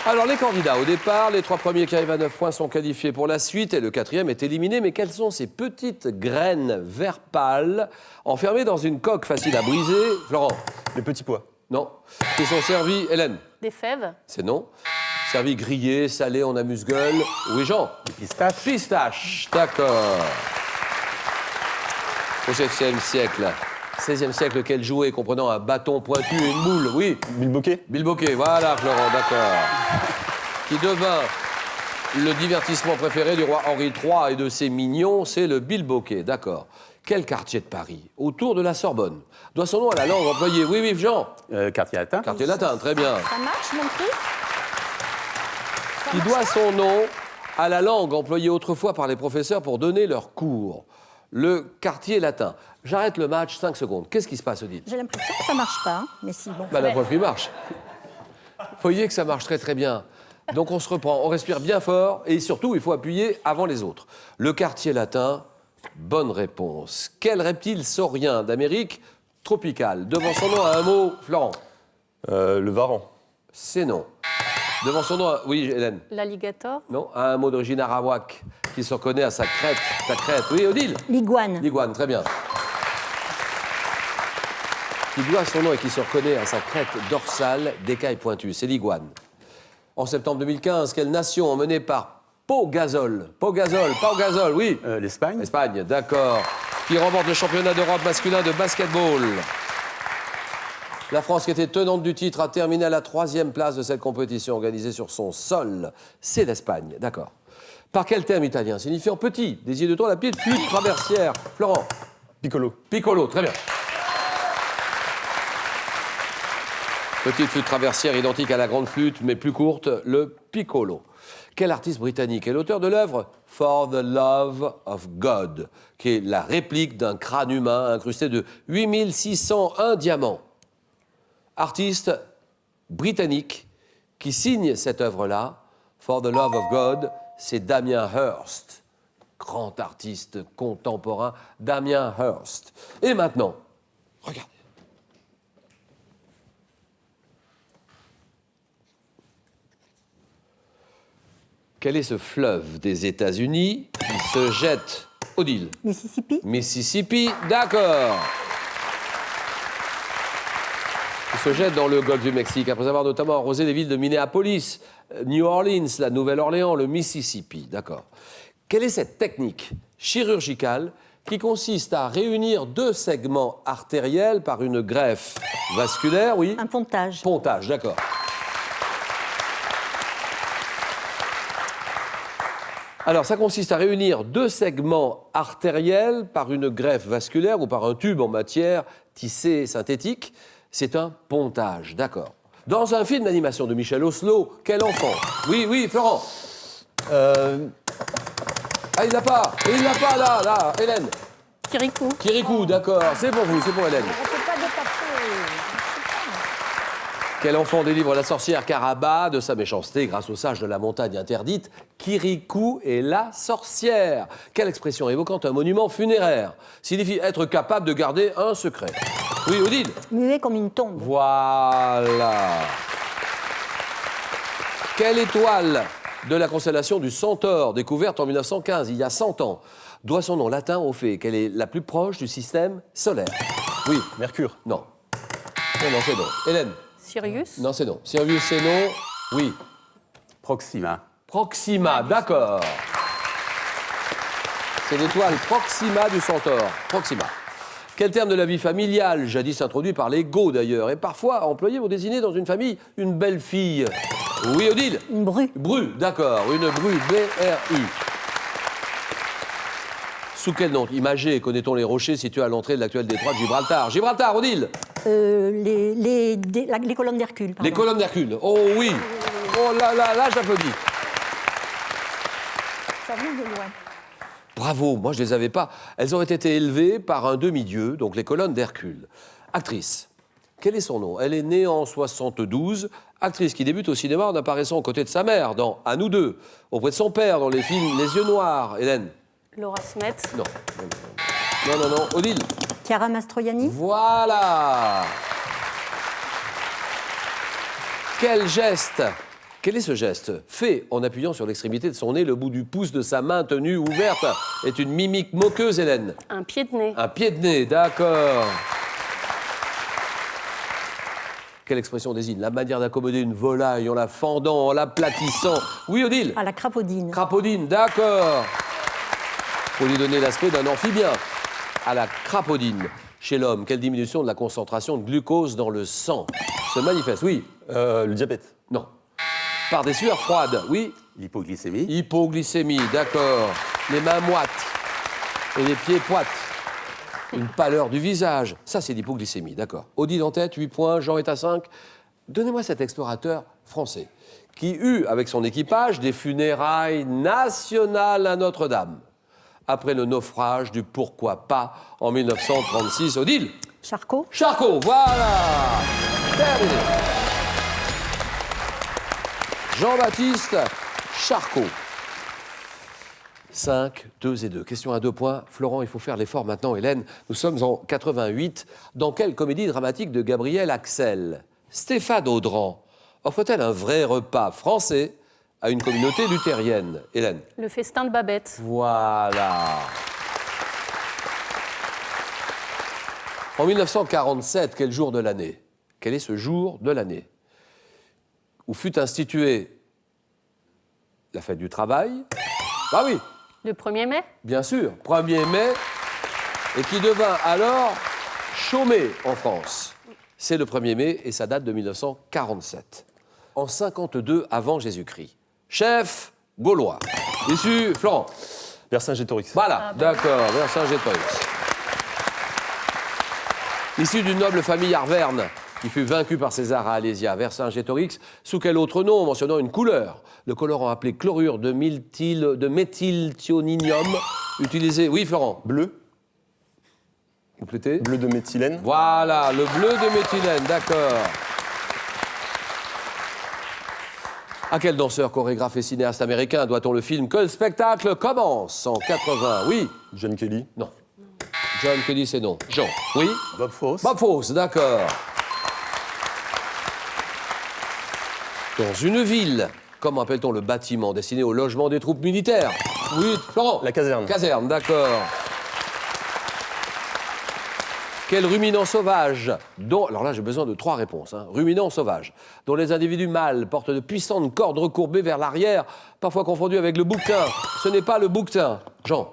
Alors, les candidats, au départ, les 3 premiers qui arrivent à 9 points sont qualifiés pour la suite et le 4e est éliminé. Mais quelles sont ces petites graines vert pâle enfermées dans une coque facile à briser? Florent? Les petits pois. Non. Qui sont servis, Hélène? Des fèves. C'est non. Servis grillés, salés en amuse-gueule. Oui, Jean? Les pistaches. Pistache, d'accord. Au 16e siècle. 16e siècle, quel jouet comprenant un bâton pointu et une boule? Oui. Bilboquet. Bilboquet, voilà, Florent, d'accord. Qui devint le divertissement préféré du roi Henri III et de ses mignons, c'est le bilboquet, d'accord. Quel quartier de Paris, autour de la Sorbonne, doit son nom à la langue employée? Oui, oui, Jean? Quartier latin. Quartier latin, très bien. Ça marche, mon prix? Qui doit son nom à la langue employée autrefois par les professeurs pour donner leurs cours. Le quartier latin. J'arrête le match, 5 secondes. Qu'est-ce qui se passe, Odile? J'ai l'impression que ça marche pas, hein, mais si, bon. Bah, la preuve qu'il marche. Vous voyez que ça marche très très bien. Donc on se reprend, on respire bien fort et surtout il faut appuyer avant les autres. Le quartier latin, bonne réponse. Quel reptile saurien d'Amérique tropicale devant son nom à un mot, Florent? Le varan. C'est non. Devant son nom, oui, Hélène? L'alligator. Non, à un mot d'origine arawak qui se reconnaît à sa crête. Sa crête. Oui, Odile? L'iguane. L'iguane, très bien. Qui doit son nom et qui se reconnaît à sa crête dorsale d'écailles pointues. C'est l'iguane. En septembre 2015, quelle nation emmenée par Pau Gasol, oui. L'Espagne. Espagne, d'accord. Qui remporte le championnat d'Europe masculin de basketball. La France, qui était tenante du titre, a terminé à la 3e place de cette compétition organisée sur son sol. C'est l'Espagne, d'accord. Par quel terme italien signifiant petit, désigné de toi la petite flûte traversière? Florent? Piccolo. Piccolo, très bien. Petite flûte traversière identique à la grande flûte, mais plus courte, le piccolo. Quel artiste britannique est l'auteur de l'œuvre For the Love of God, qui est la réplique d'un crâne humain incrusté de 8601 diamants? Artiste britannique qui signe cette œuvre-là, For the Love of God, c'est Damien Hirst. Grand artiste contemporain, Damien Hirst. Et maintenant, regardez. Quel est ce fleuve des États-Unis qui se jette, Odile? Mississippi. Mississippi, d'accord. Il se jette dans le golfe du Mexique, après avoir notamment arrosé les villes de Minneapolis, New Orleans, la Nouvelle-Orléans, le Mississippi, d'accord. Quelle est cette technique chirurgicale qui consiste à réunir 2 segments artériels par une greffe vasculaire, oui? Un pontage. Pontage, d'accord. Alors, ça consiste à réunir 2 segments artériels par une greffe vasculaire ou par un tube en matière tissée synthétique. C'est un pontage, d'accord. Dans un film d'animation de Michel Oslo, quel enfant? Oui, oui, Florent. Ah, il l'a pas, là, Hélène. Kirikou. Kirikou, d'accord, c'est pour vous, c'est pour Hélène. Arrêtez pas de taper. Quel enfant délivre la sorcière Karaba de sa méchanceté grâce au sage de la montagne interdite? Kirikou et la sorcière. Quelle expression évoquant un monument funéraire signifie être capable de garder un secret? Oui, Odile? Muet comme une tombe. Voilà. Quelle étoile de la constellation du Centaure, découverte en 1915, il y a 100 ans, doit son nom latin au fait qu'elle est la plus proche du système solaire? Oui. Mercure. Non. Non, c'est non. Hélène? Sirius. Non, c'est non. Sirius, c'est non. Oui. Proxima. Proxima, d'accord. C'est l'étoile Proxima du Centaure. Proxima. Quel terme de la vie familiale, jadis introduit par les Goths d'ailleurs, et parfois employé pour désigner dans une famille une belle-fille? Oui, Odile? Une bru. Bru, d'accord. Une bru, B-R-U. Sous quel nom imagé connaît-on les rochers situés à l'entrée de l'actuel détroit de Gibraltar? Gibraltar, Odile? Les colonnes d'Hercule. Les colonnes d'Hercule. Oh oui. Oh là, j'applaudis. Ça vient de loin. Bravo, moi je les avais pas. Elles auraient été élevées par un demi-dieu, donc les colonnes d'Hercule. Actrice. Quel est son nom? Elle est née en 72. Actrice qui débute au cinéma en apparaissant aux côtés de sa mère dans À nous deux, auprès de son père dans les films Les yeux noirs. Hélène? Laura Smet. Non. Non. Odile? Chiara Mastroianni. Voilà. Quel geste Quel est ce geste? Fait en appuyant sur l'extrémité de son nez, le bout du pouce de sa main tenue ouverte est une mimique moqueuse, Hélène. Un pied de nez. Un pied de nez, d'accord. Quelle expression désigne la manière d'accommoder une volaille en la fendant, en l'aplatissant? Oui, Odile? À la crapaudine. Crapaudine, d'accord. Pour lui donner l'aspect d'un amphibien. À la crapaudine. Chez l'homme, quelle diminution de la concentration de glucose dans le sang se manifeste? Oui? Le diabète. Non. Par des sueurs froides? Oui? L'hypoglycémie. Hypoglycémie, d'accord. Les mains moites et les pieds poites. Une pâleur du visage. Ça, c'est l'hypoglycémie, d'accord. Odile en tête, 8 points, Jean est à 5. Donnez-moi cet explorateur français qui eut, avec son équipage, des funérailles nationales à Notre-Dame. Après le naufrage du Pourquoi pas en 1936. Odile? Charcot. Charcot, voilà. Terminé. Jean-Baptiste Charcot. 5, 2 et 2. Question à 2 points. Florent, il faut faire l'effort maintenant. Hélène, nous sommes en 88. Dans quelle comédie dramatique de Gabriel Axel Stéphane Audran offre-t-elle un vrai repas français à une communauté luthérienne? Hélène? Le festin de Babette. Voilà. En 1947, quel jour de l'année? Quel est ce jour de l'année où fut instituée la fête du travail? Ah oui, Le 1er mai. bien sûr, 1er mai, et qui devint alors chômé en France. C'est le 1er mai et ça date de 1947. En 52 avant Jésus-Christ. Chef gaulois. Issu, Florent. Vercingétorix. Voilà, d'accord, Vercingétorix. Issu d'une noble famille arverne, qui fut vaincue par César à Alésia, Vercingétorix, sous quel autre nom, en mentionnant une couleur? Le colorant appelé chlorure de méthylthioninium, utilisé... Oui, Florent? Bleu. Complétez. Bleu de méthylène. Voilà, le bleu de méthylène, d'accord. À quel danseur, chorégraphe et cinéaste américain doit-on le film Que le spectacle commence en 80? Oui? John Kelly. Non. John Kelly, c'est non. Jean? Oui? Bob Fosse. Bob Fosse, d'accord. Dans une ville, comment appelle-t-on le bâtiment destiné au logement des troupes militaires? Oui, Florent? La caserne. Caserne, d'accord. Quel ruminant sauvage dont... Alors là, j'ai besoin de 3 réponses. Ruminant sauvage, dont les individus mâles portent de puissantes cordes recourbées vers l'arrière, parfois confondues avec le bouquetin. Ce n'est pas le bouquetin. Jean?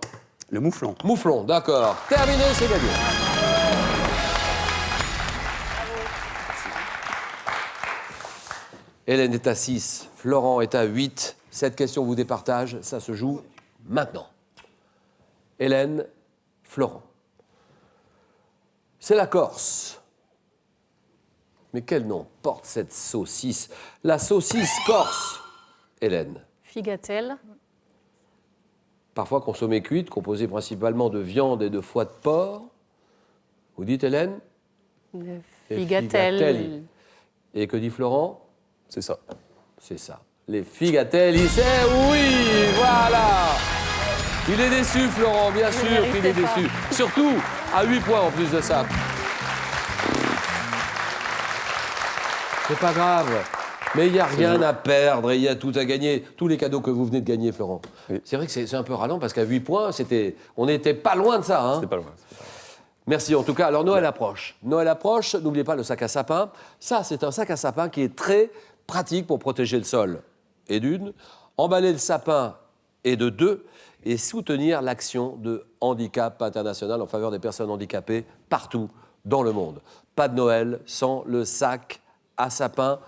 Le mouflon. Mouflon, d'accord. Terminé, c'est gagné. Hélène est à 6, Florent est à 8. Cette question vous départage, ça se joue maintenant. Hélène, Florent. C'est la Corse. Mais quel nom porte cette saucisse? La saucisse corse, Hélène. Figatelle. Parfois consommée cuite, composée principalement de viande et de foie de porc. Vous dites, Hélène? Le Les figatelle. figatelli. Et que dit Florent? C'est ça. C'est ça. Les figatelli, c'est oui, voilà. Il est déçu, Florent, bien Il sûr méritait qu'il est pas. déçu. Surtout à 8 points en plus de ça. C'est pas grave. Mais il n'y a rien à perdre et il y a tout à gagner. Tous les cadeaux que vous venez de gagner, Florent. Oui. C'est vrai que c'est un peu ralent parce qu'à 8 points, on n'était pas loin de ça. Hein. C'était pas loin. Merci en tout cas. Alors Noël approche. Noël approche, n'oubliez pas le sac à sapin. Ça, c'est un sac à sapin qui est très pratique pour protéger le sol. Et d'une, emballer le sapin et de 2, et soutenir l'action de Handicap International en faveur des personnes handicapées partout dans le monde. Pas de Noël sans le sac à sapin.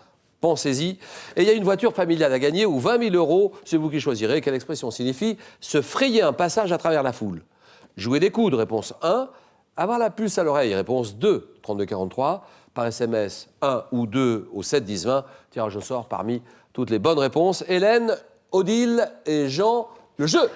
Pensez-y. Et il y a une voiture familiale à gagner ou 20 000 €, c'est vous qui choisirez. Quelle expression signifie se frayer un passage à travers la foule? Jouer des coudes, réponse 1. Avoir la puce à l'oreille, réponse 2, 3243. Par SMS, 1 ou 2 au 7 10 20. Tirage au sort parmi toutes les bonnes réponses. Hélène, Odile et Jean, le jeu